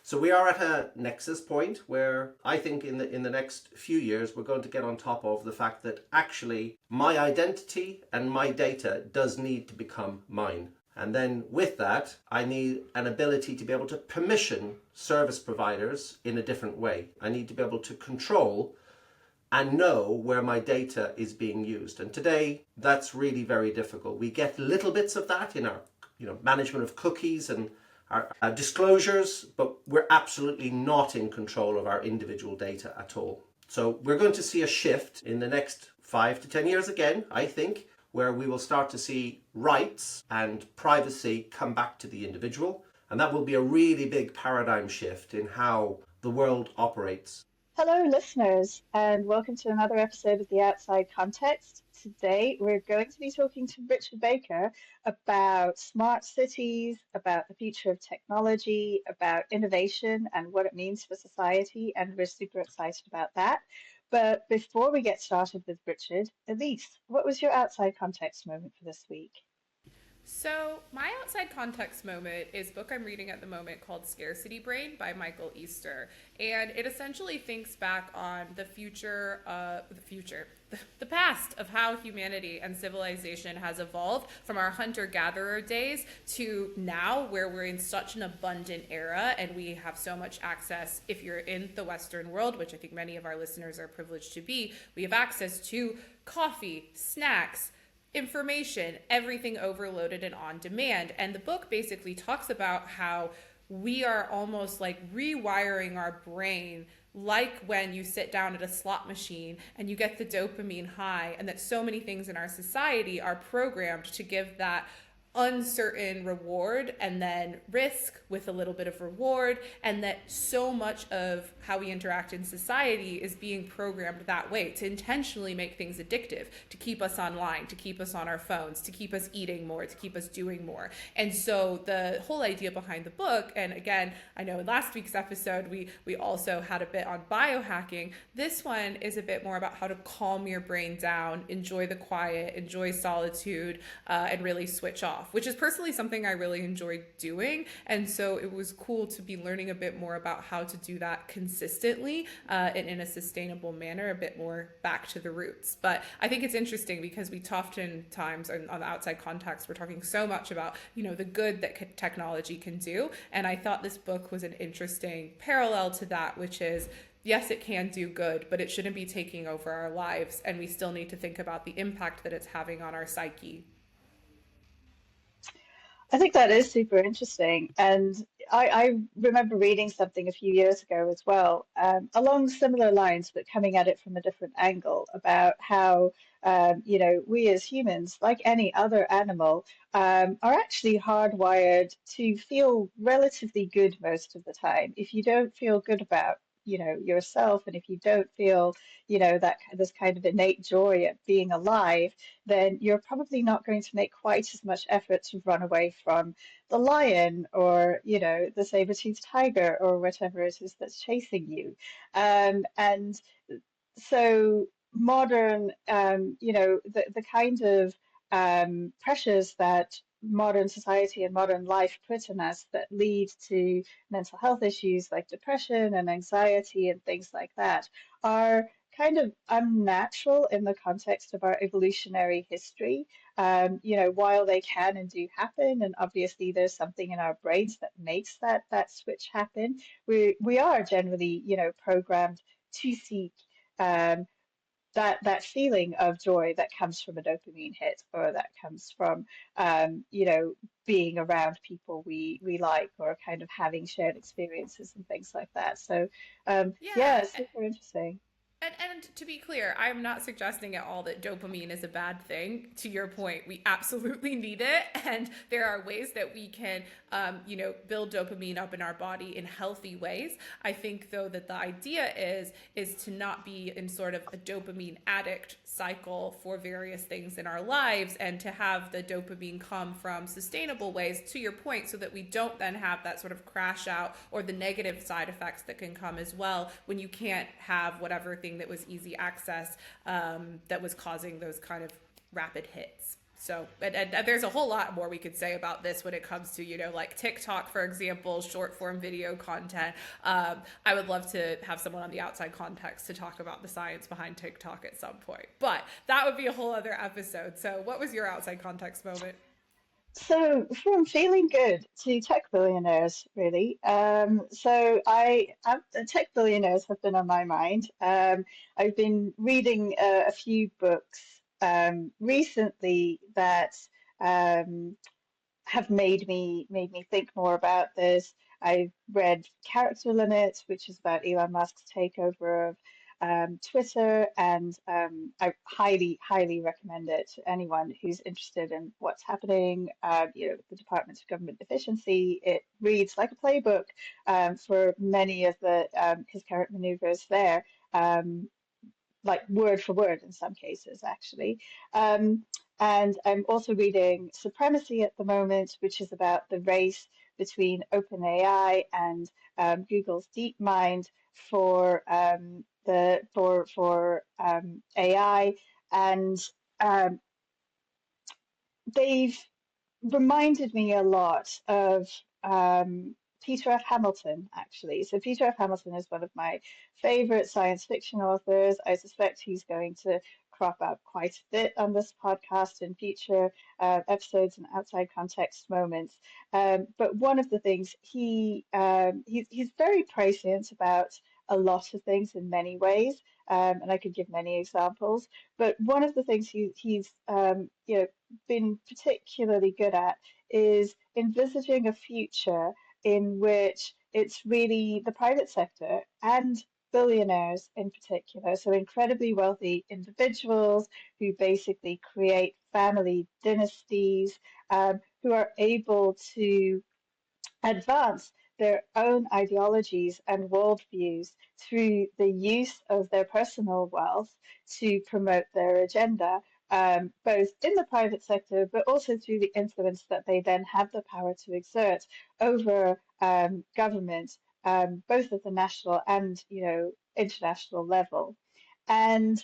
So we are at a nexus point where I think in the next few years we're going to get on top of the fact that actually my identity and my data does need to become mine. And then with that, I need an ability to be able to permission service providers in a different way. I need to be able to control and know where my data is being used. And today, that's really very difficult. We get little bits of that in our management of cookies and our disclosures, but we're absolutely not in control of our individual data at all. So we're going to see a shift in the next 5 to 10 years again, I think, where we will start to see rights and privacy come back to the individual. And that will be a really big paradigm shift in how the world operates. Hello, listeners, and welcome to another episode of The Outside Context. Today, we're going to be talking to Richard Baker about smart cities, about the future of technology, about innovation and what it means for society, and we're super excited about that. But before we get started with Richard, Elise, what was your outside context moment for this week? So, my outside context moment is a book I'm reading at the moment called Scarcity Brain by Michael Easter. And it essentially thinks back on the past of how humanity and civilization has evolved from our hunter-gatherer days to now, where we're in such an abundant era and we have so much access. If you're in the Western world, which I think many of our listeners are privileged to be, we have access to coffee, snacks, information, everything overloaded and on demand. And the book basically talks about how we are almost like rewiring our brain, like when you sit down at a slot machine and you get the dopamine high, and that so many things in our society are programmed to give that uncertain reward and then risk with a little bit of reward, and that so much of how we interact in society is being programmed that way to intentionally make things addictive, to keep us online, to keep us on our phones, to keep us eating more, to keep us doing more. And so the whole idea behind the book, and again, I know in last week's episode we also had a bit on biohacking. This one is a bit more about how to calm your brain down, enjoy the quiet, enjoy solitude, and really switch off, which is personally something I really enjoyed doing. And so it was cool to be learning a bit more about how to do that consistently and in a sustainable manner, a bit more back to the roots. But I think it's interesting because we oftentimes on the outside context, we're talking so much about, the good that technology can do. And I thought this book was an interesting parallel to that, which is, yes, it can do good, but it shouldn't be taking over our lives. And we still need to think about the impact that it's having on our psyche. I think that is super interesting. And I remember reading something a few years ago as well, along similar lines, but coming at it from a different angle about how, we as humans, like any other animal, are actually hardwired to feel relatively good most of the time. If you don't feel good about, yourself, and if you don't feel, that this kind of innate joy at being alive, then you're probably not going to make quite as much effort to run away from the lion or, the saber-toothed tiger or whatever it is that's chasing you. And so modern, the kind of pressures that modern society and modern life put on us that lead to mental health issues like depression and anxiety and things like that are kind of unnatural in the context of our evolutionary history. While they can and do happen, and obviously there's something in our brains that makes that switch happen, we are generally, programmed to seek um, that feeling of joy that comes from a dopamine hit, or that comes from being around people we like, or kind of having shared experiences and things like that. So yeah, Yeah. it's super interesting. And to be clear, I'm not suggesting at all that dopamine is a bad thing. To your point, we absolutely need it, and there are ways that we can, build dopamine up in our body in healthy ways. I think, though, that the idea is to not be in sort of a dopamine addict cycle for various things in our lives, and to have the dopamine come from sustainable ways. To your point, so that we don't then have that sort of crash out or the negative side effects that can come as well when you can't have whatever thing that was easy access that was causing those kind of rapid hits. So, and there's a whole lot more we could say about this when it comes to, like TikTok, for example, short form video content. I would love to have someone on the outside context to talk about the science behind TikTok at some point, but that would be a whole other episode. So, what was your outside context moment? So from feeling good to tech billionaires, really. Tech billionaires have been on my mind. I've been reading a few books recently that um, have made me think more about this. I've read Character Limits, which is about Elon Musk's takeover of Twitter, and I highly recommend it to anyone who's interested in what's happening. With the Department of Government Efficiency. It reads like a playbook for many of his current maneuvers there. Um, like word for word in some cases, actually. Um, and I'm also reading Supremacy at the moment, which is about the race between OpenAI and Google's DeepMind for AI, and um, they've reminded me a lot of Peter F. Hamilton, actually. So Peter F. Hamilton is one of my favorite science fiction authors. I suspect he's going to crop up quite a bit on this podcast in future episodes and outside context moments. But one of the things he's very prescient about a lot of things in many ways. And I could give many examples, but one of the things he's been particularly good at is envisaging a future in which it's really the private sector and billionaires in particular, so incredibly wealthy individuals who basically create family dynasties, who are able to advance their own ideologies and worldviews through the use of their personal wealth to promote their agenda, both in the private sector, but also through the influence that they then have the power to exert over government, both at the national and international level. And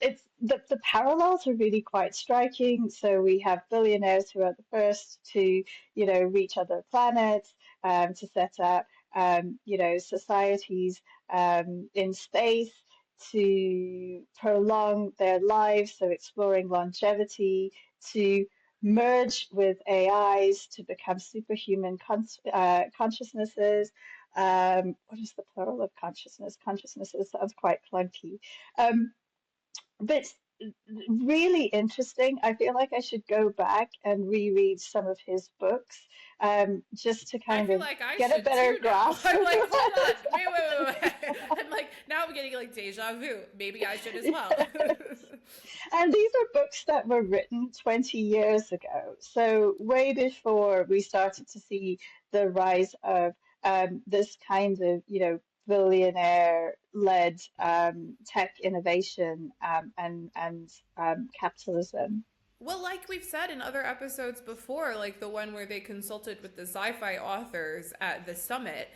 it's the parallels are really quite striking. So we have billionaires who are the first to reach other planets, to set up societies in space, to prolong their lives, so exploring longevity, to merge with AIs to become superhuman consciousnesses. What is the plural of consciousness? Consciousnesses sounds quite clunky. Um, but really interesting. I feel like I should go back and reread some of his books, just to I kind feel of like I get a should better too now. grasp I'm of like, hold on, what's wait. I'm like, now I'm getting like deja vu. Maybe I should as well. And these are books that were written 20 years ago, so way before we started to see the rise of this kind of, billionaire-led tech innovation and capitalism. Well, like we've said in other episodes before, like the one where they consulted with the sci-fi authors at the summit,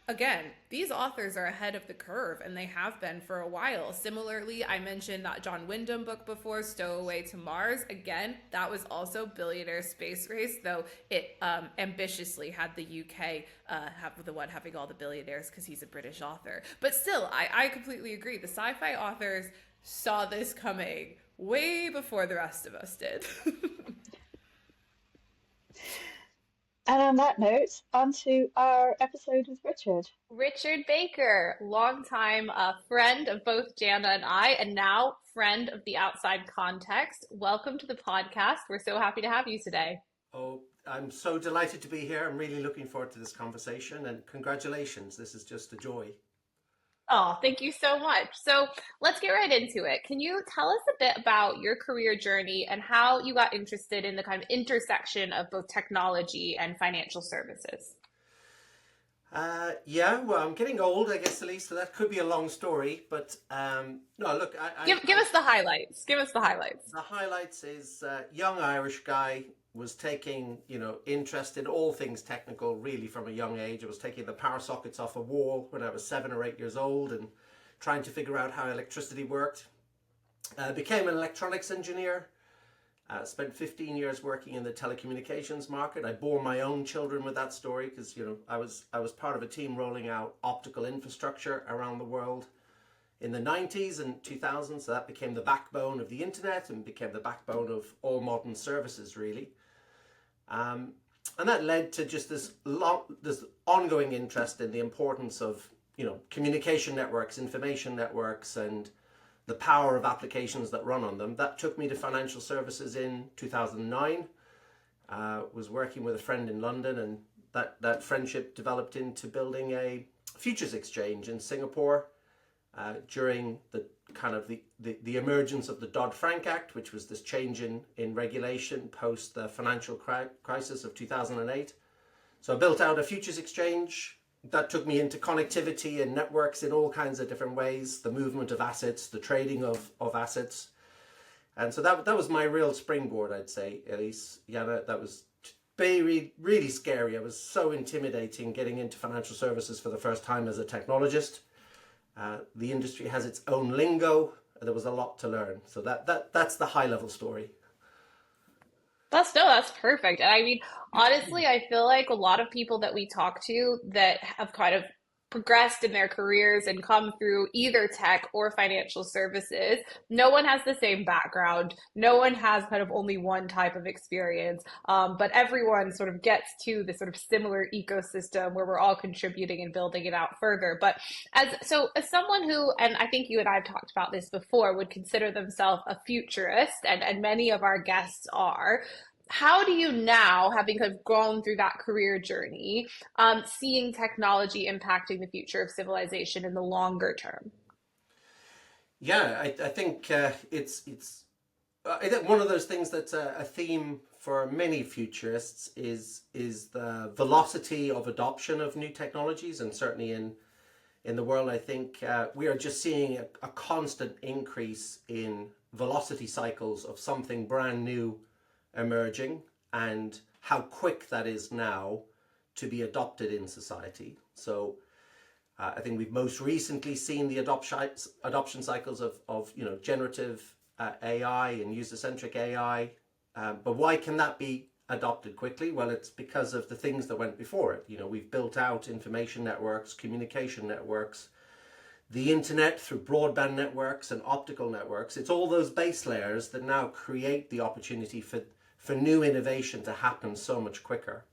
again, these authors are ahead of the curve and they have been for a while. Similarly, I mentioned that John Wyndham book before, Stowaway to Mars. Again, that was also Billionaire Space Race, though it ambitiously had the UK have the one having all the billionaires because he's a British author. But still, I completely agree. The sci-fi authors saw this coming way before the rest of us did. And on that note, on to our episode with Richard. Richard Baker, longtime friend of both Jannah and I, and now friend of the Outside Context. Welcome to the podcast. We're so happy to have you today. Oh, I'm so delighted to be here. I'm really looking forward to this conversation, and congratulations. This is just a joy. Oh, thank you so much. So let's get right into it. Can you tell us a bit about your career journey and how you got interested in the kind of intersection of both technology and financial services? Yeah, well, I'm getting old, I guess, Elise, so that could be a long story. But no, look, Give us the highlights. Give us the highlights. the highlights is young Irish guy was taking, interest in all things technical really from a young age. I was taking the power sockets off a wall when I was 7 or 8 years old and trying to figure out how electricity worked. Became an electronics engineer. Spent 15 years working in the telecommunications market. I bore my own children with that story because, I was part of a team rolling out optical infrastructure around the world in the 90s and 2000s. So that became the backbone of the internet and became the backbone of all modern services, really. And that led to just this ongoing interest in the importance of, communication networks, information networks, and the power of applications that run on them. That took me to financial services in 2009. Was working with a friend in London, and that friendship developed into building a futures exchange in Singapore during the emergence of the Dodd-Frank Act, which was this change in regulation post the financial crisis of 2008. So I built out a futures exchange. That took me into connectivity and networks in all kinds of different ways, the movement of assets, the trading of assets. And so that was my real springboard, I'd say, Elise, Jannah. That was very, really scary. It was so intimidating getting into financial services for the first time as a technologist. The industry has its own lingo. There was a lot to learn. So that's the high level story. That's perfect. And I mean, honestly, I feel like a lot of people that we talk to that have kind of progressed in their careers and come through either tech or financial services, no one has the same background. No one has kind of only one type of experience, but everyone sort of gets to this sort of similar ecosystem where we're all contributing and building it out further. But as someone who, and I think you and I have talked about this before, would consider themselves a futurist, and many of our guests are, how do you now, having kind of gone through that career journey, seeing technology impacting the future of civilization in the longer term? Yeah, I think it's I think one of those things that's a theme for many futurists is the velocity of adoption of new technologies, and certainly in the world, I think we are just seeing a constant increase in velocity cycles of something brand new emerging, and how quick that is now to be adopted in society. So I think we've most recently seen the adoption cycles of generative AI and user-centric AI. But why can that be adopted quickly? Well, it's because of the things that went before it. We've built out information networks, communication networks, the internet through broadband networks and optical networks. It's all those base layers that now create the opportunity for new innovation to happen so much quicker.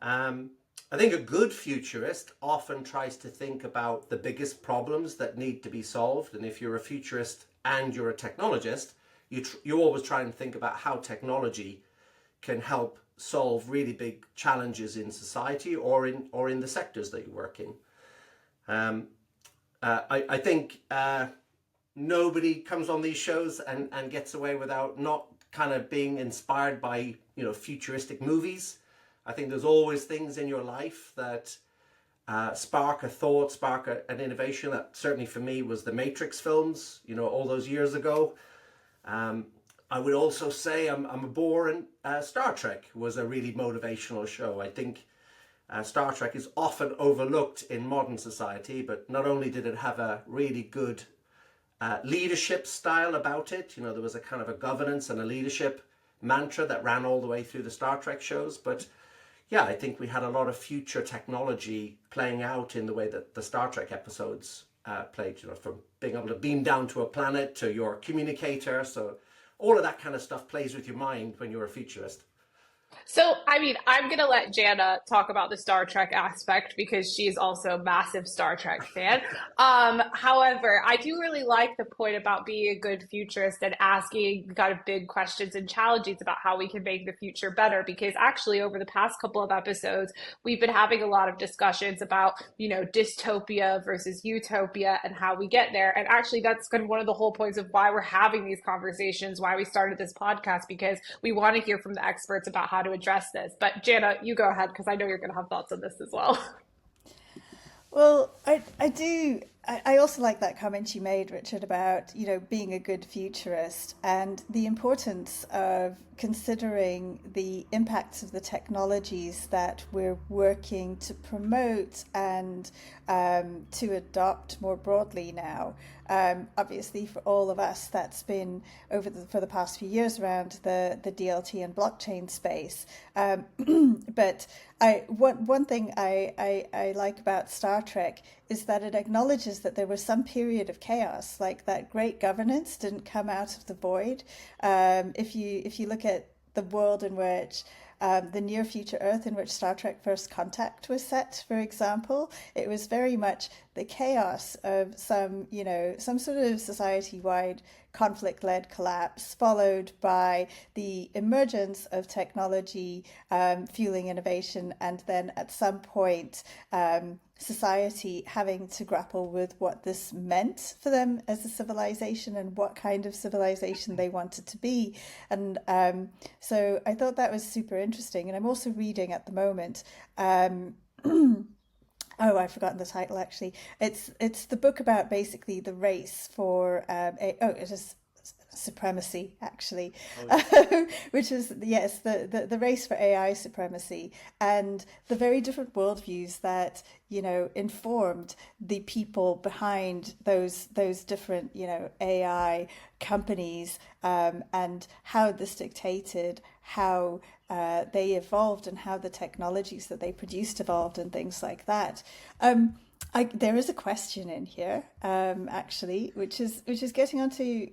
I think a good futurist often tries to think about the biggest problems that need to be solved. And if you're a futurist and you're a technologist, you always try and think about how technology can help solve really big challenges in society or in the sectors that you work in. I think nobody comes on these shows and gets away without not kind of being inspired by futuristic movies. I think there's always things in your life that spark a thought, spark an innovation. That certainly for me was the Matrix films, all those years ago. I would also say I'm a bore, and Star Trek was a really motivational show. I think Star Trek is often overlooked in modern society, but not only did it have a really good leadership style about it, there was a kind of a governance and a leadership mantra that ran all the way through the Star Trek shows. But yeah, I think we had a lot of future technology playing out in the way that the Star Trek episodes played, from being able to beam down to a planet to your communicator. So all of that kind of stuff plays with your mind when you're a futurist. So, I mean, I'm going to let Jannah talk about the Star Trek aspect because she's also a massive Star Trek fan. However, I do really like the point about being a good futurist and asking kind of big questions and challenges about how we can make the future better. Because actually, over the past couple of episodes, we've been having a lot of discussions about, dystopia versus utopia and how we get there. And actually, that's kind of one of the whole points of why we're having these conversations, why we started this podcast, because we want to hear from the experts about how to address this. But Jannah, you go ahead, because I know you're going to have thoughts on this as well. Well, I do. I also like that comment you made, Richard, about, being a good futurist and the importance of considering the impacts of the technologies that we're working to promote and to adopt more broadly now. Obviously, for all of us, that's been for the past few years around the DLT and blockchain space. But one thing I like about Star Trek is that it acknowledges that there was some period of chaos, like that great governance didn't come out of the void. If you look at the world in which the near future Earth in which Star Trek First Contact was set, for example, it was very much the chaos of some sort of society-wide conflict-led collapse, followed by the emergence of technology fueling innovation, and then at some point society having to grapple with what this meant for them as a civilization and what kind of civilization they wanted to be. And so I thought that was super interesting. And I'm also reading at the moment oh, I've forgotten the title actually. It's the book about basically the race for it is supremacy actually. Oh, yeah. Which is, yes, the race for AI supremacy, and the very different worldviews that informed the people behind those different AI companies, and how this dictated how they evolved and how the technologies that they produced evolved and things like that. There is a question in here, actually, which is getting onto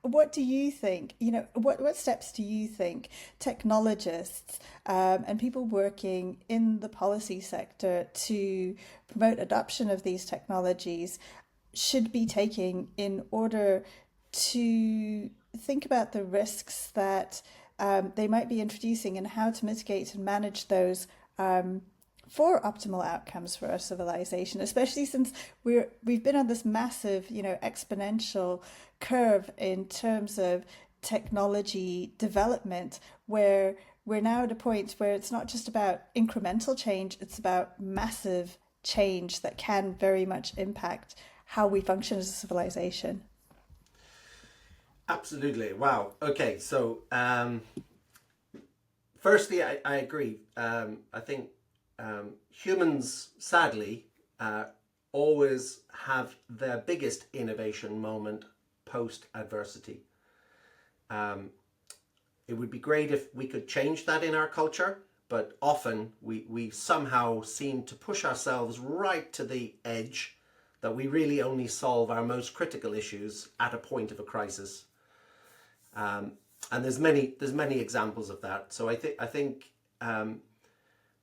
what do you think? What steps do you think technologists and people working in the policy sector to promote adoption of these technologies should be taking in order to think about the risks that they might be introducing and how to mitigate and manage those for optimal outcomes for our civilization, especially since we've been on this massive, exponential curve in terms of technology development, where we're now at a point where it's not just about incremental change, it's about massive change that can very much impact how we function as a civilization. Absolutely. Wow. Okay. So, firstly, I agree. I think humans, sadly, always have their biggest innovation moment post-adversity. It would be great if we could change that in our culture, but often we somehow seem to push ourselves right to the edge, that we really only solve our most critical issues at a point of a crisis. And there's many examples of that. So I think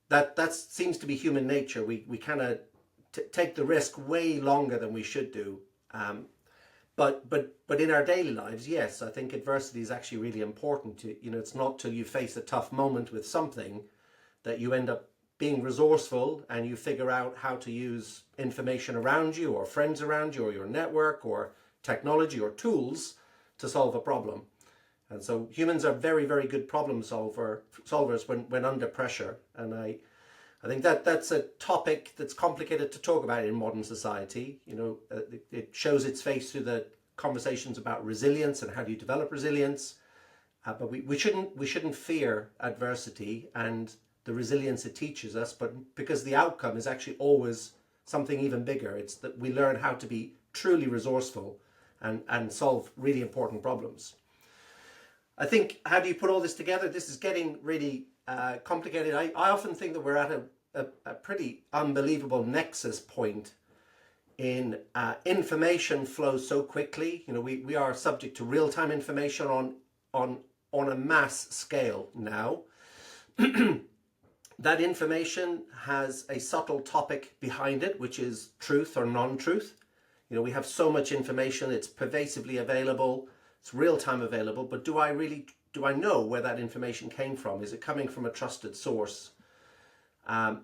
that seems to be human nature. We kind of take the risk way longer than we should do. But in our daily lives, yes, I think adversity is actually really important. It's not till you face a tough moment with something that you end up being resourceful and you figure out how to use information around you or friends around you or your network or technology or tools to solve a problem. And so humans are very, very good problem solvers when under pressure. And I think that's a topic that's complicated to talk about in modern society. It shows its face through the conversations about resilience and how do you develop resilience. But we shouldn't fear adversity and the resilience it teaches us, but because the outcome is actually always something even bigger. It's that we learn how to be truly resourceful and solve really important problems. I think, how do you put all this together? This is getting really complicated. I often think that we're at a pretty unbelievable nexus point in information flows so quickly. We are subject to real-time information on a mass scale now. That information has a subtle topic behind it, which is truth or non-truth. We have so much information, it's pervasively available, it's real-time available, but do I know where that information came from? Is it coming from a trusted source? And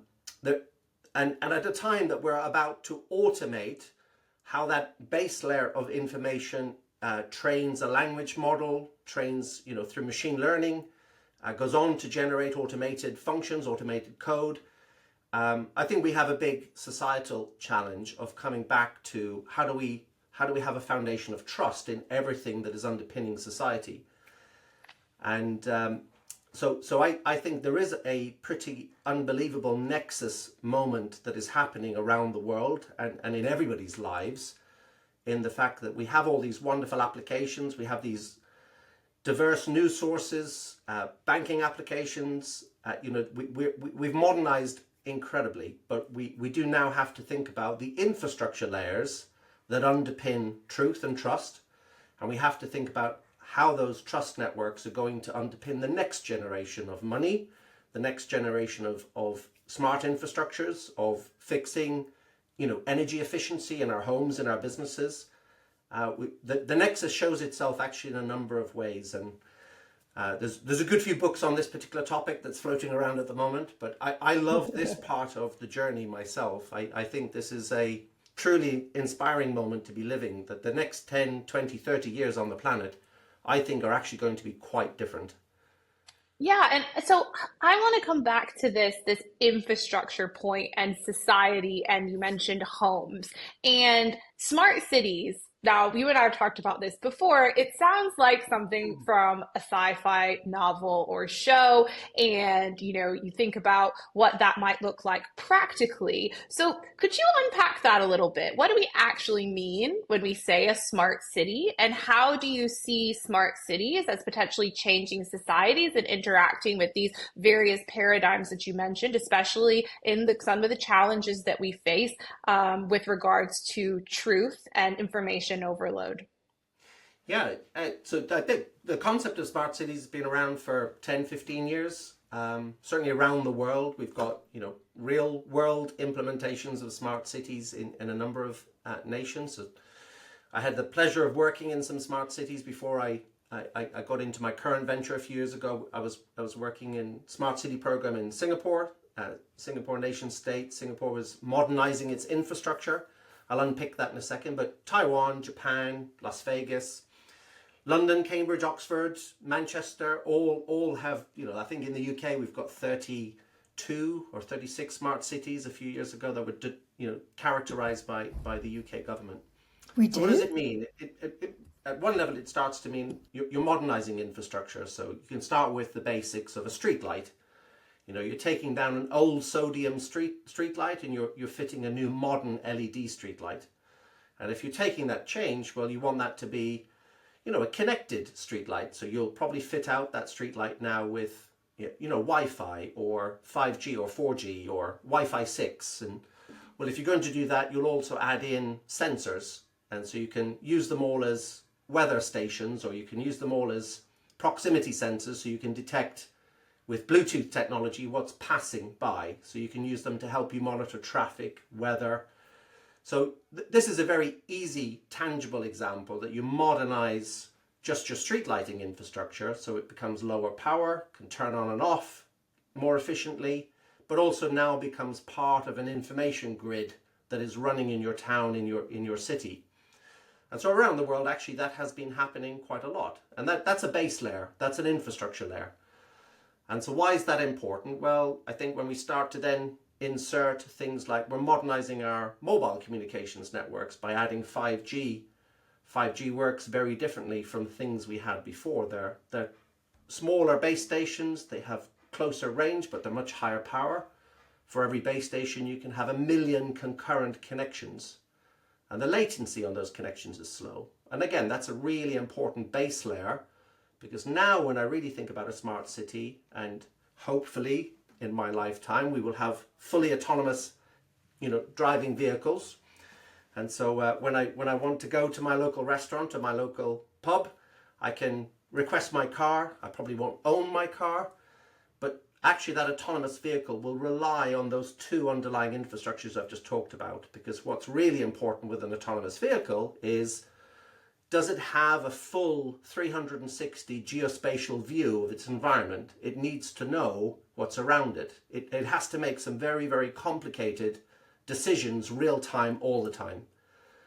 at a time that we're about to automate how that base layer of information trains a language model, trains through machine learning, goes on to generate automated functions, automated code. I think we have a big societal challenge of coming back to how do we have a foundation of trust in everything that is underpinning society. And so I think there is a pretty unbelievable nexus moment that is happening around the world and in everybody's lives in the fact that we have all these wonderful applications, we have these diverse news sources, banking applications. We've modernized incredibly, but we do now have to think about the infrastructure layers that underpin truth and trust. And we have to think about how those trust networks are going to underpin the next generation of money, the next generation of smart infrastructures, of fixing, energy efficiency in our homes and our businesses. The nexus shows itself actually in a number of ways, and there's a good few books on this particular topic that's floating around at the moment, but I love this part of the journey myself. I think this is a truly inspiring moment to be living, that the next 10, 20, 30 years on the planet, I think, are actually going to be quite different. Yeah, and so I want to come back to this infrastructure point and society, and you mentioned homes and smart cities. Now, you and I have talked about this before. It sounds like something from a sci-fi novel or show, and you think about what that might look like practically. So, could you unpack that a little bit? What do we actually mean when we say a smart city, and how do you see smart cities as potentially changing societies and interacting with these various paradigms that you mentioned, especially in some of the challenges that we face with regards to truth and information overload? Yeah, so I think the concept of smart cities has been around for 10, 15 years. Certainly around the world, we've got, real world implementations of smart cities in a number of nations. So I had the pleasure of working in some smart cities before I got into my current venture a few years ago. I was working in smart city program in Singapore, Singapore nation state. Singapore was modernizing its infrastructure. I'll unpick that in a second, but Taiwan, Japan, Las Vegas, London, Cambridge, Oxford, Manchester, all have, I think in the UK we've got 32 or 36 smart cities a few years ago that were, characterized by the UK government. We So what does do? it mean? At one level, it starts to mean you're modernizing infrastructure. So you can start with the basics of a street light. You're taking down an old sodium street light and you're fitting a new modern LED street light. And if you're taking that change, well, you want that to be, a connected street light. So you'll probably fit out that street light now with, Wi-Fi or 5G or 4G or Wi-Fi 6. And well, if you're going to do that, you'll also add in sensors. And so you can use them all as weather stations, or you can use them all as proximity sensors, so you can detect with Bluetooth technology what's passing by. So you can use them to help you monitor traffic, weather. So this is a very easy, tangible example that you modernize just your street lighting infrastructure so it becomes lower power, can turn on and off more efficiently, but also now becomes part of an information grid that is running in your town, in your city. And so around the world, actually, that has been happening quite a lot. And that's a base layer, that's an infrastructure layer. And so why is that important? Well, I think when we start to then insert things like we're modernizing our mobile communications networks by adding 5G. 5G works very differently from things we had before. They're smaller base stations, they have closer range, but they're much higher power. For every base station, you can have 1 million concurrent connections. And the latency on those connections is slow. And again, that's a really important base layer, because now when I really think about a smart city, and hopefully in my lifetime, we will have fully autonomous, driving vehicles. And so when I want to go to my local restaurant or my local pub, I can request my car. I probably won't own my car, but actually that autonomous vehicle will rely on those two underlying infrastructures I've just talked about. Because what's really important with an autonomous vehicle is, does it have a full 360 geospatial view of its environment? It needs to know what's around it. It has to make some very, very complicated decisions real time all the time.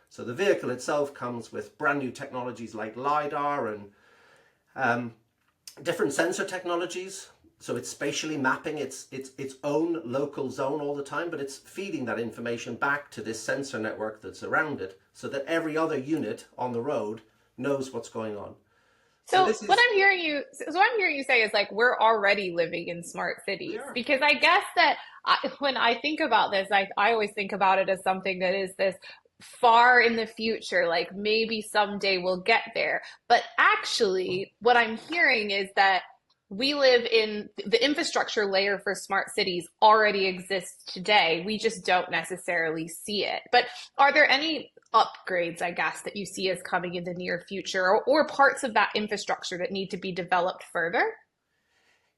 So the vehicle itself comes with brand new technologies like LiDAR and different sensor technologies. So it's spatially mapping its own local zone all the time, but it's feeding that information back to this sensor network that's around it so that every other unit on the road knows what's going on. So this is, what I'm hearing you say is like we're already living in smart we cities, are. because I guess that when I think about this, I always think about it as something that is this far in the future, like maybe someday we'll get there. But actually, what I'm hearing is that we live in the infrastructure layer for smart cities already exists today. We just don't necessarily see it. But are there any upgrades, I guess, that you see as coming in the near future, or parts of that infrastructure that need to be developed further?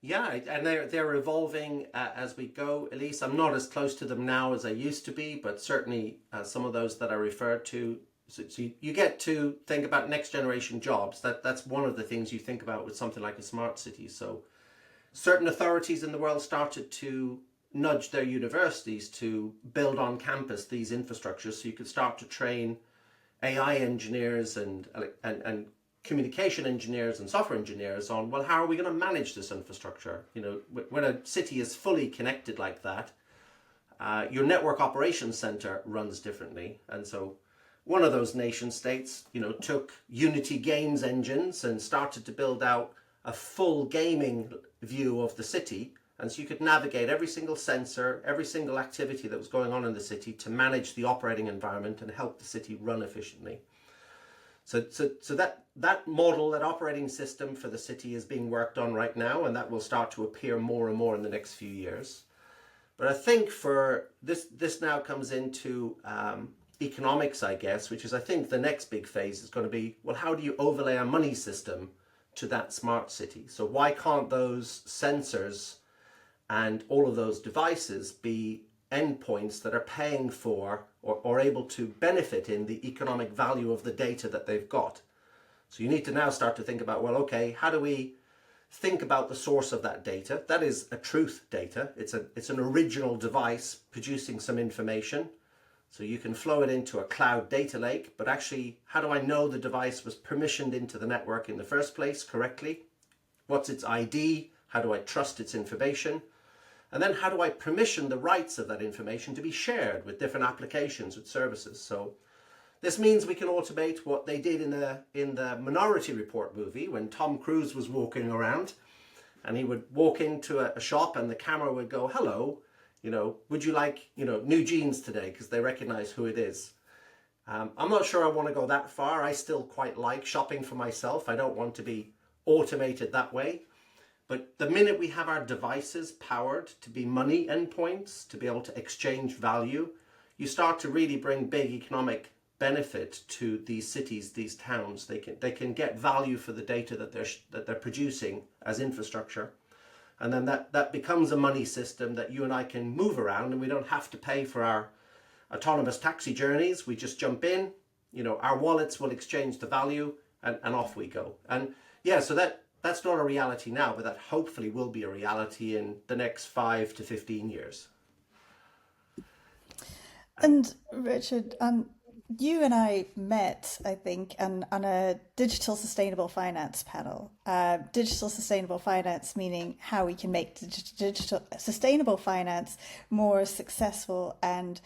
Yeah, and they're evolving as we go. Elise, I'm not as close to them now as I used to be, but certainly some of those that I referred to. So you get to think about next generation jobs. That's one of the things you think about with something like a smart city. So certain authorities in the world started to nudge their universities to build on campus these infrastructures, so you could start to train AI engineers and communication engineers and software engineers on, well, how are we going to manage this infrastructure? You know, when a city is fully connected like that, your network operations center runs differently. And so one of those nation states, you know, took Unity games engines and started to build out a full gaming view of the city. And so you could navigate every single sensor, every single activity that was going on in the city to manage the operating environment and help the city run efficiently. So that model, that operating system for the city is being worked on right now, and that will start to appear more and more in the next few years. But I think for this now comes into economics, I guess, which is, I think, the next big phase is going to be, well, how do you overlay a money system to that smart city? So why can't those sensors and all of those devices be endpoints that are paying for or able to benefit in the economic value of the data that they've got? So you need to now start to think about, well, okay, how do we think about the source of that data? That is a truth data. It's an original device producing some information. So you can flow it into a cloud data lake, but actually, how do I know the device was permissioned into the network in the first place correctly? What's its ID? How do I trust its information? And then how do I permission the rights of that information to be shared with different applications, with services? So this means we can automate what they did in the Minority Report movie, when Tom Cruise was walking around and he would walk into a shop and the camera would go, hello, you know, would you like, you know, new jeans today? Because they recognize who it is. I'm not sure I want to go that far. I still quite like shopping for myself. I don't want to be automated that way. But the minute we have our devices powered to be money endpoints, to be able to exchange value, you start to really bring big economic benefit to these cities, these towns. They can get value for the data that they're producing as infrastructure. And then that becomes a money system that you and I can move around, and we don't have to pay for our autonomous taxi journeys. We just jump in, you know, our wallets will exchange the value, and off we go. And yeah, so that's not a reality now, but that hopefully will be a reality in the next 5 to 15 years. And Richard, you and I met, I think, on a digital sustainable finance panel. Digital sustainable finance meaning how we can make digital sustainable finance more successful, and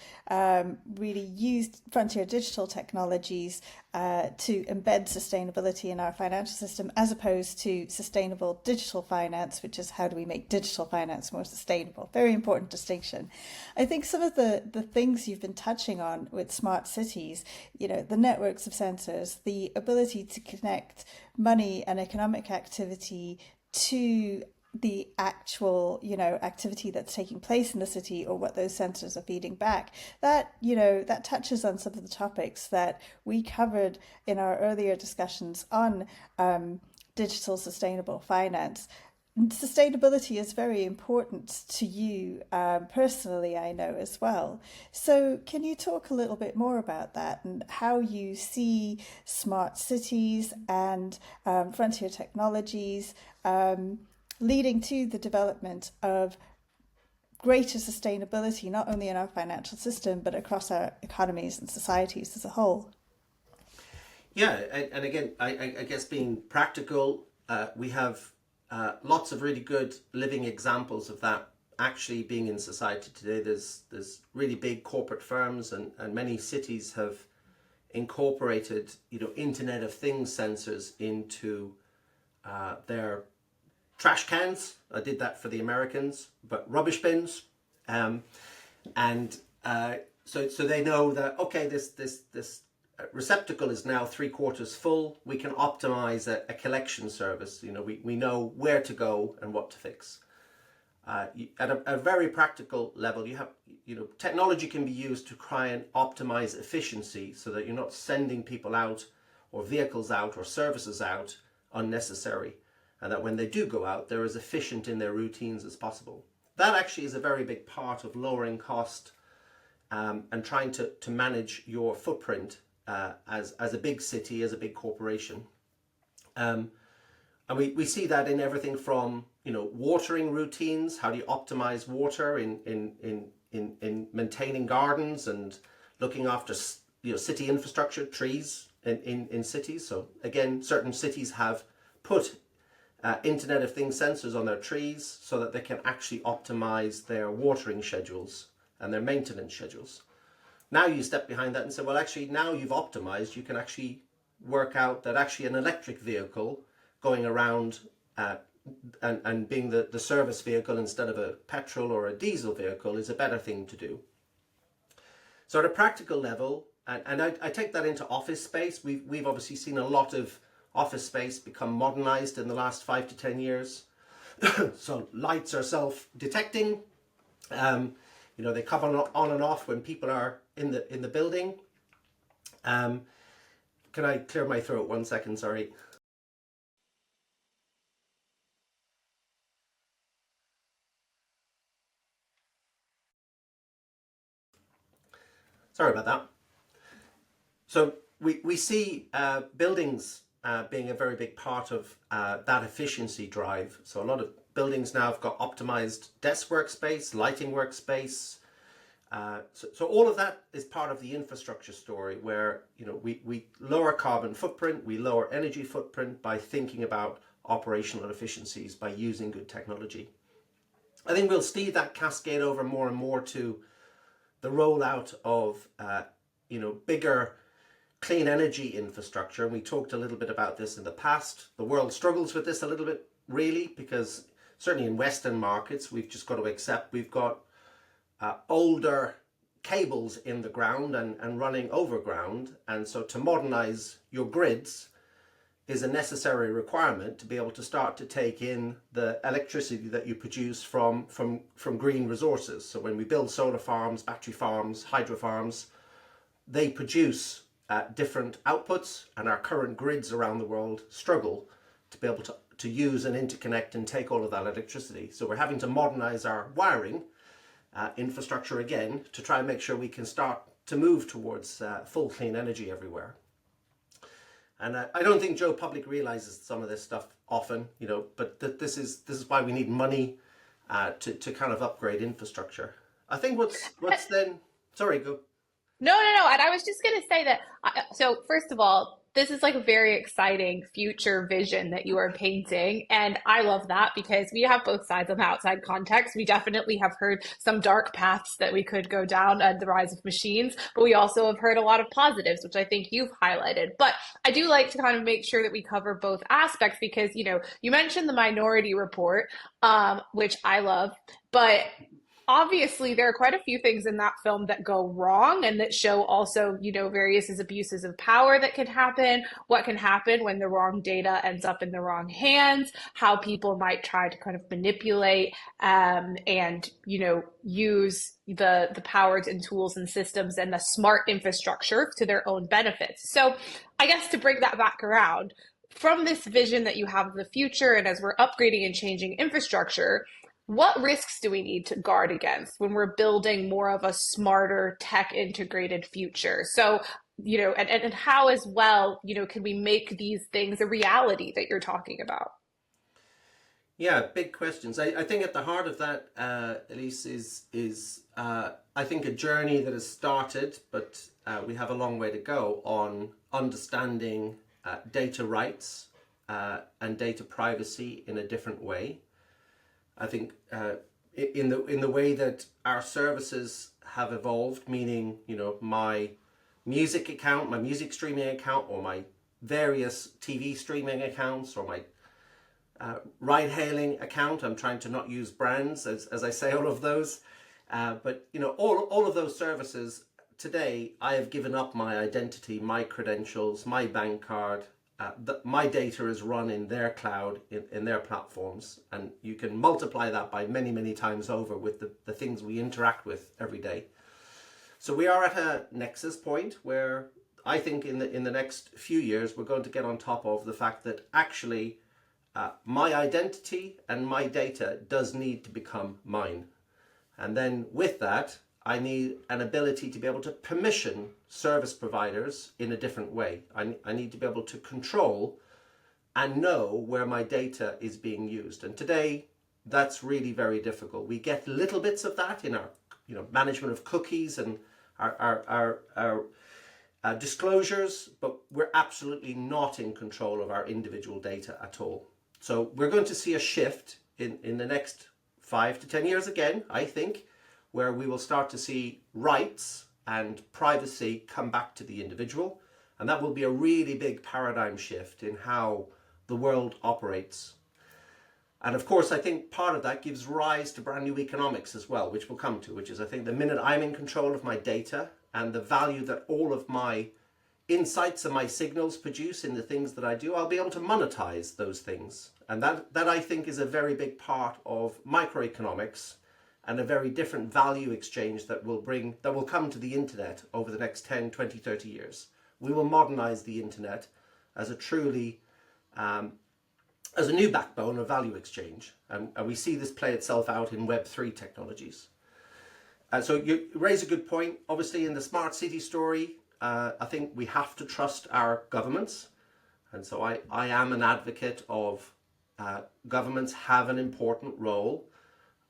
really use frontier digital technologies to embed sustainability in our financial system, as opposed to sustainable digital finance, which is how do we make digital finance more sustainable. Very important distinction. I think some of the things you've been touching on with smart cities, you know, the networks of sensors, the ability to connect money and economic activity to the actual, you know, activity that's taking place in the city, or what those sensors are feeding back, that, you know, that touches on some of the topics that we covered in our earlier discussions on digital sustainable finance. Sustainability is very important to you personally, I know, as well. So can you talk a little bit more about that, and how you see smart cities and frontier technologies leading to the development of greater sustainability, not only in our financial system, but across our economies and societies as a whole? Yeah, and again, I guess being practical, we have lots of really good living examples of that actually being in society today. There's really big corporate firms, and many cities have incorporated, you know, Internet of Things sensors into their trash cans. I did that for the Americans, but rubbish bins, and so they know that, okay, this receptacle is now 3/4 full. We can optimize a collection service. You know, we know where to go and what to fix. At a very practical level, technology can be used to try and optimize efficiency so that you're not sending people out or vehicles out or services out unnecessary, and that when they do go out, they're as efficient in their routines as possible. That actually is a very big part of lowering cost and trying to manage your footprint as a big city, as a big corporation. And we see that in everything from, watering routines. How do you optimize water in maintaining gardens and looking after, city infrastructure, trees in cities. So again, certain cities have put Internet of Things sensors on their trees so that they can actually optimize their watering schedules and their maintenance schedules. Now you step behind that and say, well, actually, now you've optimized, you can actually work out that actually an electric vehicle going around and being the service vehicle instead of a petrol or a diesel vehicle is a better thing to do. So at a practical level, and I take that into office space, we've obviously seen a lot of office space become modernized in the last 5 to 10 years. So lights are self-detecting. They come on and off when people are in the building. Can I clear my throat 1 second? Sorry. Sorry about that. So we see buildings being a very big part of that efficiency drive. So a lot of buildings now have got optimized desk workspace, lighting workspace. So all of that is part of the infrastructure story where, we lower carbon footprint, we lower energy footprint by thinking about operational efficiencies, by using good technology. I think we'll see that cascade over more and more to the rollout of, bigger clean energy infrastructure. And we talked a little bit about this in the past. The world struggles with this a little bit, really, because certainly in Western markets, we've just got to accept we've got older cables in the ground and running overground. And so to modernize your grids is a necessary requirement to be able to start to take in the electricity that you produce from green resources. So when we build solar farms, battery farms, hydro farms, they produce different outputs, and our current grids around the world struggle to be able to use and interconnect and take all of that electricity. So we're having to modernize our wiring infrastructure again to try and make sure we can start to move towards full clean energy everywhere. And I don't think Joe Public realizes some of this stuff often, but this is why we need money to kind of upgrade infrastructure. I think what's then, sorry, go. No. And I was just going to say that, so first of all, this is like a very exciting future vision that you are painting. And I love that because we have both sides of the outside context. We definitely have heard some dark paths that we could go down at the rise of machines, but we also have heard a lot of positives, which I think you've highlighted. But I do like to kind of make sure that we cover both aspects because, you mentioned the Minority Report, which I love, but obviously there are quite a few things in that film that go wrong and that show also, various abuses of power that can happen, what can happen when the wrong data ends up in the wrong hands, how people might try to kind of manipulate and, use the powers and tools and systems and the smart infrastructure to their own benefits. So I guess to bring that back around, from this vision that you have of the future and as we're upgrading and changing infrastructure, what risks do we need to guard against when we're building more of a smarter tech integrated future? So, and how as well, can we make these things a reality that you're talking about? Yeah, big questions. I think at the heart of that, Elise, is I think a journey that has started, but we have a long way to go on understanding data rights and data privacy in a different way. I think in the way that our services have evolved, meaning, my music account, my music streaming account, or my various TV streaming accounts, or my ride-hailing account. I'm trying to not use brands as I say all of those. But, all of those services today I have given up my identity, my credentials, my bank card. My data is run in their cloud, in their platforms, and you can multiply that by many, many times over with the things we interact with every day. So we are at a nexus point where I think in the next few years we're going to get on top of the fact that actually my identity and my data does need to become mine. And then with that, I need an ability to be able to permission service providers in a different way. I need to be able to control and know where my data is being used. And today, that's really very difficult. We get little bits of that in our management of cookies and our disclosures, but we're absolutely not in control of our individual data at all. So we're going to see a shift in the next 5 to 10 years again, I think, where we will start to see rights and privacy come back to the individual. And that will be a really big paradigm shift in how the world operates. And of course, I think part of that gives rise to brand new economics as well, which we'll come to, which is, I think, the minute I'm in control of my data and the value that all of my insights and my signals produce in the things that I do, I'll be able to monetize those things. And that I think is a very big part of microeconomics and a very different value exchange that will come to the internet over the next 10, 20, 30 years. We will modernize the internet as a truly, as a new backbone of value exchange. And we see this play itself out in Web3 technologies. So you raise a good point. Obviously in the smart city story, I think we have to trust our governments. And so I am an advocate of governments have an important role.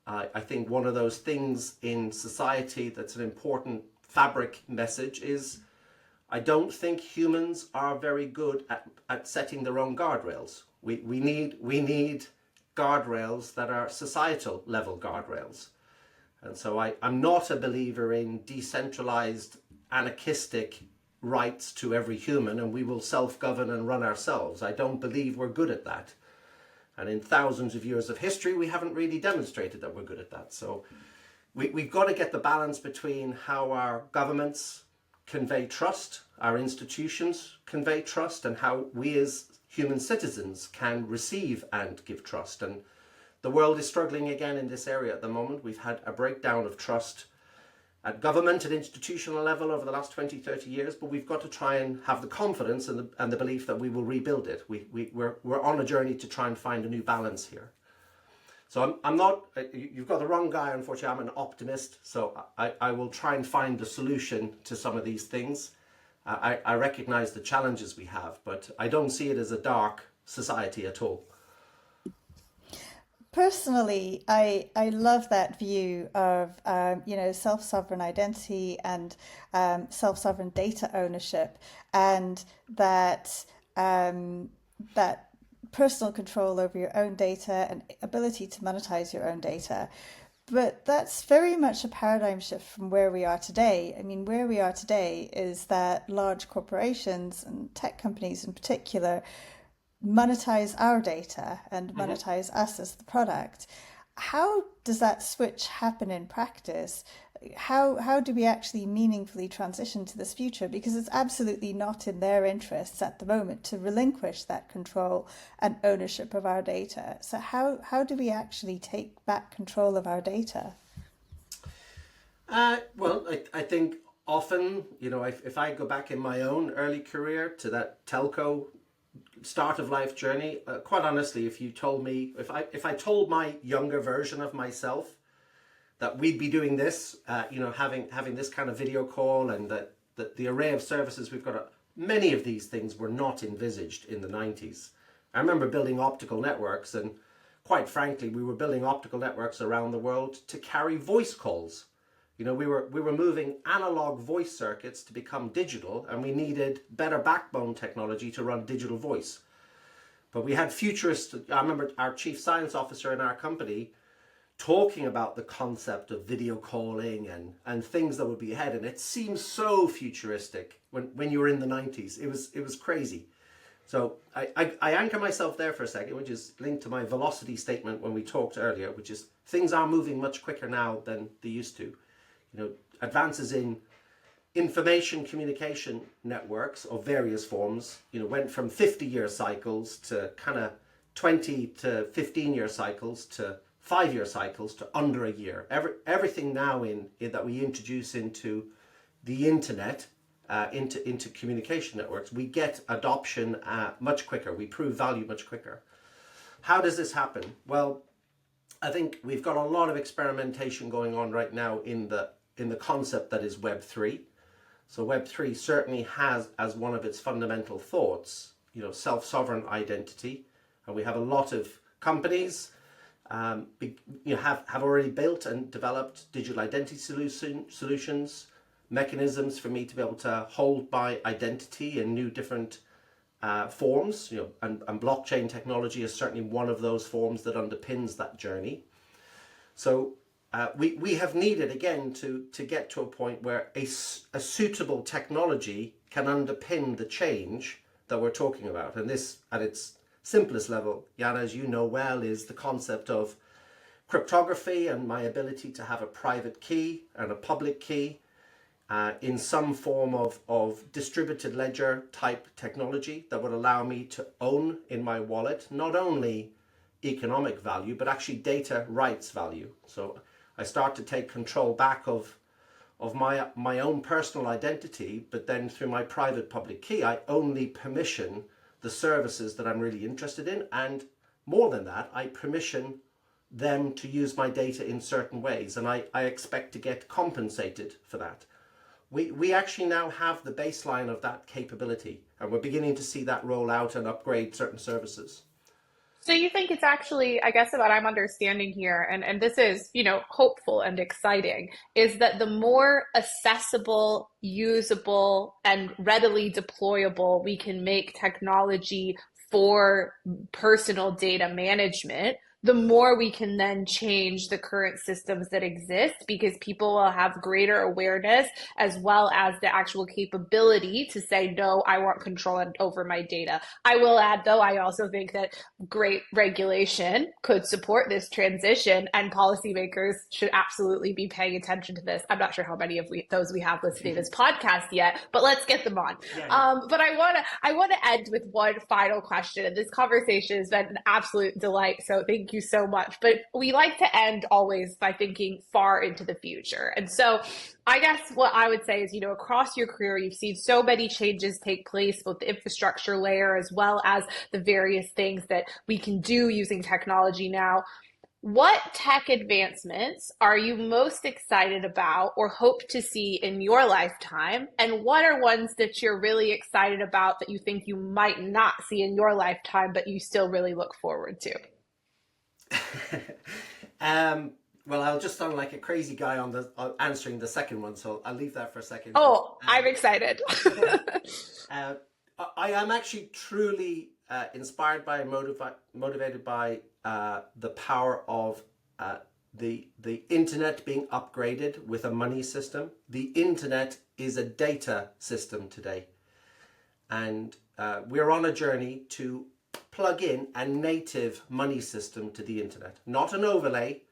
I think one of those things in society that's an important fabric message is I don't think humans are very good at setting their own guardrails. We need guardrails that are societal level guardrails. And so I'm not a believer in decentralized anarchistic rights to every human and we will self-govern and run ourselves. I don't believe we're good at that. And in thousands of years of history, we haven't really demonstrated that we're good at that. So we've got to get the balance between how our governments convey trust, our institutions convey trust, and how we as human citizens can receive and give trust. And the world is struggling again in this area at the moment. We've had a breakdown of trust at government and institutional level over the last 20, 30 years, but we've got to try and have the confidence and the belief that we will rebuild it. We're on a journey to try and find a new balance here. So I'm not, you've got the wrong guy, unfortunately. I'm an optimist, so I will try and find a solution to some of these things. I recognize the challenges we have, but I don't see it as a dark society at all. Personally, I love that view of self-sovereign identity and self-sovereign data ownership, and that that personal control over your own data and ability to monetize your own data. But that's very much a paradigm shift from where we are today. I mean, where we are today is that large corporations and tech companies in particular monetize our data and monetize us as the product. How does that switch happen in practice? How do we actually meaningfully transition to this future? Because it's absolutely not in their interests at the moment to relinquish that control and ownership of our data. So how do we actually take back control of our data? Well, I think often, if I go back in my own early career to that telco start of life journey, quite honestly, if you told me, if I told my younger version of myself that we'd be doing this, having this kind of video call, and that the array of services we've got, many of these things were not envisaged in the 90s. I remember building optical networks, and quite frankly, we were building optical networks around the world to carry voice calls. We were moving analog voice circuits to become digital, and we needed better backbone technology to run digital voice. But we had futurists. I remember our chief science officer in our company talking about the concept of video calling and things that would be ahead. And it seems so futuristic when you were in the 90s. It was crazy. So I anchor myself there for a second, which is linked to my velocity statement when we talked earlier, which is things are moving much quicker now than they used to. Advances in information communication networks of various forms, went from 50-year cycles to kind of 20 to 15-year cycles to 5-year cycles to under a year. Everything now that we introduce into the internet, into communication networks, we get adoption much quicker. We prove value much quicker. How does this happen? Well, I think we've got a lot of experimentation going on right now in the concept that is Web3. So Web3 certainly has as one of its fundamental thoughts, self-sovereign identity, and we have a lot of companies have already built and developed digital identity solutions, mechanisms for me to be able to hold my identity in new different forms, and blockchain technology is certainly one of those forms that underpins that journey. So we have needed, again, to get to a point where a suitable technology can underpin the change that we're talking about. And this, at its simplest level, Jannah, as you know well, is the concept of cryptography and my ability to have a private key and a public key in some form of distributed ledger type technology that would allow me to own in my wallet not only economic value, but actually data rights value. So I start to take control back of my own personal identity, but then through my private public key, I only permission the services that I'm really interested in. And more than that, I permission them to use my data in certain ways. And I expect to get compensated for that. We actually now have the baseline of that capability, and we're beginning to see that roll out and upgrade certain services. So you think it's actually, I guess what I'm understanding here, and this is, hopeful and exciting, is that the more accessible, usable, and readily deployable we can make technology for personal data management, the more we can then change the current systems that exist, because people will have greater awareness as well as the actual capability to say, no, I want control over my data. I will add, though, I also think that great regulation could support this transition, and policymakers should absolutely be paying attention to this. I'm not sure how many of those we have listening to this podcast yet, but let's get them on. Yeah. But I want to end with one final question, and this conversation has been an absolute delight. So thank you so much. But we like to end always by thinking far into the future. And so I guess what I would say is, across your career, you've seen so many changes take place, both the infrastructure layer as well as the various things that we can do using technology now. What tech advancements are you most excited about or hope to see in your lifetime? And what are ones that you're really excited about that you think you might not see in your lifetime, but you still really look forward to? Well, I'll just sound like a crazy guy on answering the second one, so I'll leave that for a second. Oh, I'm excited. I am actually truly inspired by and motivated by the power of the internet being upgraded with a money system. The internet is a data system today, and we're on a journey to plug in a native money system to the internet, not an overlay,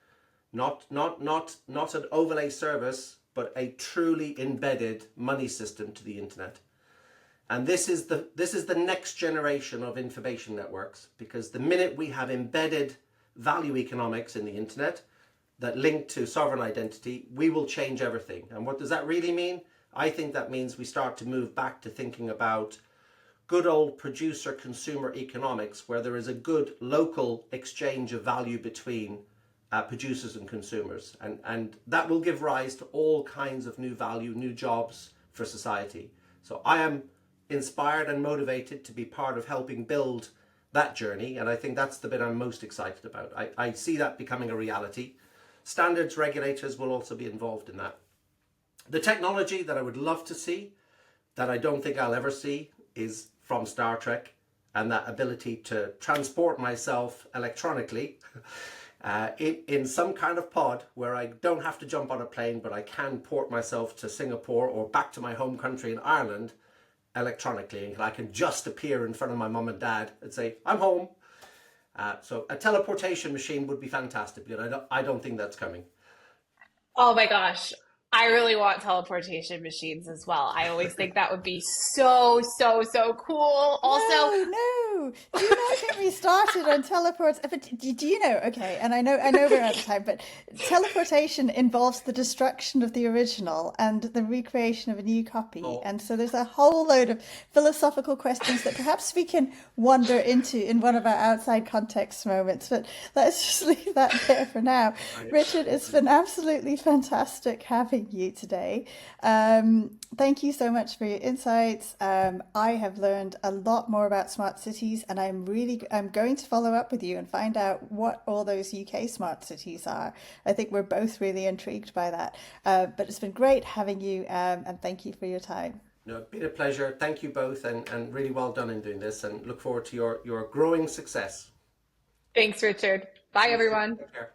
not an overlay service, but a truly embedded money system to the internet. And this is the next generation of information networks, because the minute we have embedded value economics in the internet that link to sovereign identity, we will change everything. And what does that really mean? I think that means we start to move back to thinking about good old producer-consumer economics, where there is a good local exchange of value between producers and consumers. And that will give rise to all kinds of new value, new jobs for society. So I am inspired and motivated to be part of helping build that journey, and I think that's the bit I'm most excited about. I see that becoming a reality. Standards regulators will also be involved in that. The technology that I would love to see, that I don't think I'll ever see, is from Star Trek, and that ability to transport myself electronically in some kind of pod where I don't have to jump on a plane, but I can port myself to Singapore or back to my home country in Ireland electronically, and I can just appear in front of my mum and dad and say, I'm home. So a teleportation machine would be fantastic, but I don't think that's coming. Oh my gosh. I really want teleportation machines as well. I always think that would be so, so, so cool. Also, No, do not get me started on teleports. But do you know? Okay, and I know we're out of time, but teleportation involves the destruction of the original and the recreation of a new copy, and so there's a whole load of philosophical questions that perhaps we can wander into in one of our outside context moments. But let's just leave that there for now. Richard, it's been absolutely fantastic having you today. Thank you so much for your insights. I have learned a lot more about smart cities, and I'm going to follow up with you and find out what all those UK smart cities are. I think we're both really intrigued by that. But it's been great having you, and thank you for your time. No, it's been a pleasure. Thank you both, and really well done in doing this, and look forward to your growing success. thanks, Richard. Bye, everyone. Take care.